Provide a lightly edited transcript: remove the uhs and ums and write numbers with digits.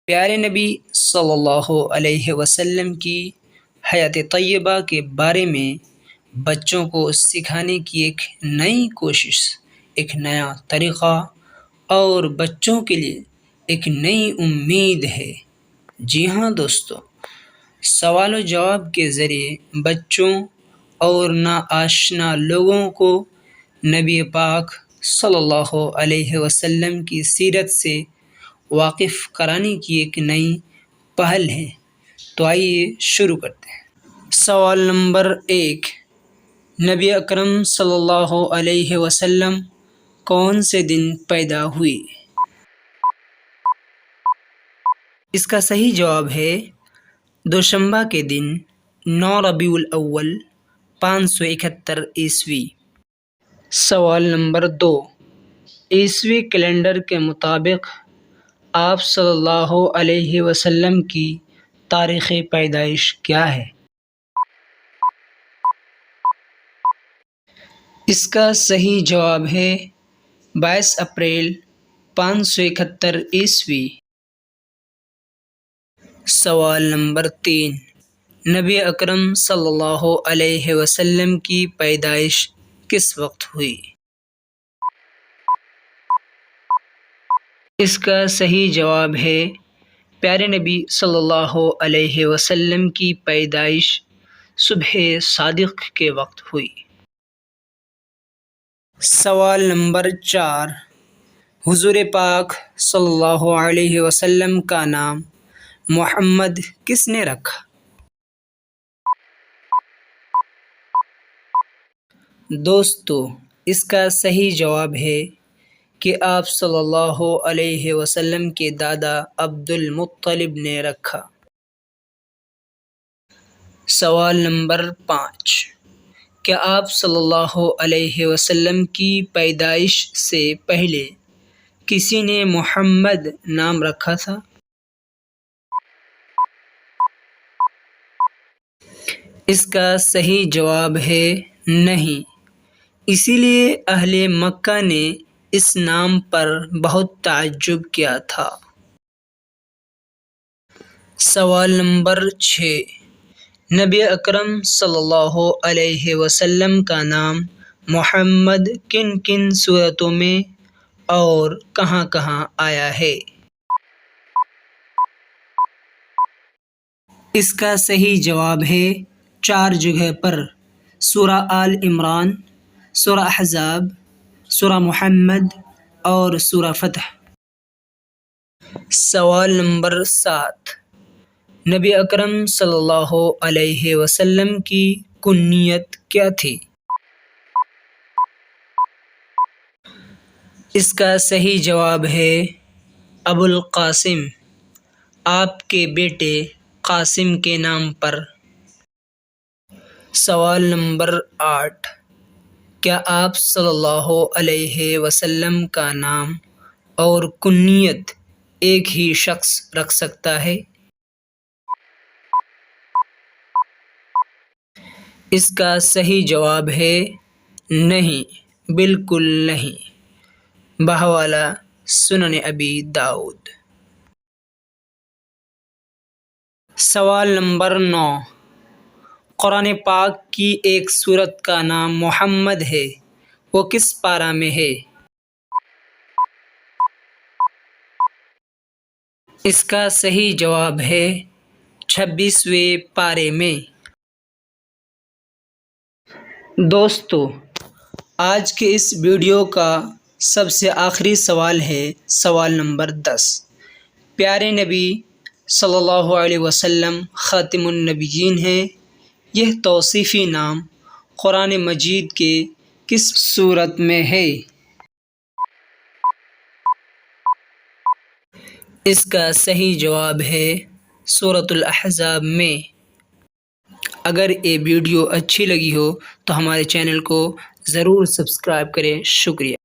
پیارے نبی صلی اللہ علیہ وسلم کی حیات طیبہ کے بارے میں بچوں کو سکھانے کی ایک نئی کوشش، ایک نیا طریقہ اور بچوں کے لیے ایک نئی امید ہے۔ جی ہاں دوستو، سوال و جواب کے ذریعے بچوں اور ناآشنا لوگوں کو نبی پاک صلی اللہ علیہ وسلم کی سیرت سے واقف کرانے کی ایک نئی پہل ہے۔ تو آئیے شروع کرتے ہیں۔ سوال نمبر 1، نبی اکرم صلی اللہ علیہ وسلم کون سے دن پیدا ہوئے؟ اس کا صحیح جواب ہے دوشنبہ کے دن 9 ربیع الاول 571 عیسوی۔ سوال نمبر 2، عیسوی کیلنڈر کے مطابق آپ صلی اللہ علیہ وسلم کی تاریخ پیدائش کیا ہے؟ اس کا صحیح جواب ہے 22 اپریل 571 عیسوی۔ سوال نمبر 3، نبی اکرم صلی اللہ علیہ وسلم کی پیدائش کس وقت ہوئی؟ اس کا صحیح جواب ہے پیارے نبی صلی اللہ علیہ وسلم کی پیدائش صبح صادق کے وقت ہوئی۔ سوال نمبر 4، حضور پاک صلی اللہ علیہ وسلم کا نام محمد کس نے رکھا؟ دوستو، اس کا صحیح جواب ہے کہ آپ صلی اللہ علیہ وسلم کے دادا عبد المطلب نے رکھا۔ سوال نمبر 5، کیا آپ صلی اللہ علیہ وسلم کی پیدائش سے پہلے کسی نے محمد نام رکھا تھا؟ اس کا صحیح جواب ہے نہیں، اسی لیے اہل مکہ نے اس نام پر بہت تعجب کیا تھا۔ سوال نمبر 6، نبی اکرم صلی اللہ علیہ وسلم کا نام محمد کن کن صورتوں میں اور کہاں کہاں آیا ہے؟ اس کا صحیح جواب ہے 4 جگہ پر، سورہ آل عمران، سورہ احزاب، سورہ محمد اور سورہ فتح۔ سوال نمبر 7، نبی اکرم صلی اللہ علیہ وسلم کی کنیت کیا تھی؟ اس کا صحیح جواب ہے ابو القاسم، آپ کے بیٹے قاسم کے نام پر۔ سوال نمبر 8، کیا آپ صلی اللہ علیہ وسلم کا نام اور کنیت ایک ہی شخص رکھ سکتا ہے؟ اس کا صحیح جواب ہے نہیں، بالکل نہیں، بحوالہ سنن ابی داؤد۔ سوال نمبر 9، قرآن پاک کی ایک سورت کا نام محمد ہے، وہ کس پارہ میں ہے؟ اس کا صحیح جواب ہے 26ویں پارے میں۔ دوستو، آج کے اس ویڈیو کا سب سے آخری سوال ہے سوال نمبر 10۔ پیارے نبی صلی اللہ علیہ وسلم خاتم النبیین ہیں، یہ توصیفی نام قرآن مجید کے کس سورت میں ہے؟ اس کا صحیح جواب ہے سورۃ الاحزاب میں۔ اگر یہ ویڈیو اچھی لگی ہو تو ہمارے چینل کو ضرور سبسکرائب کریں۔ شکریہ۔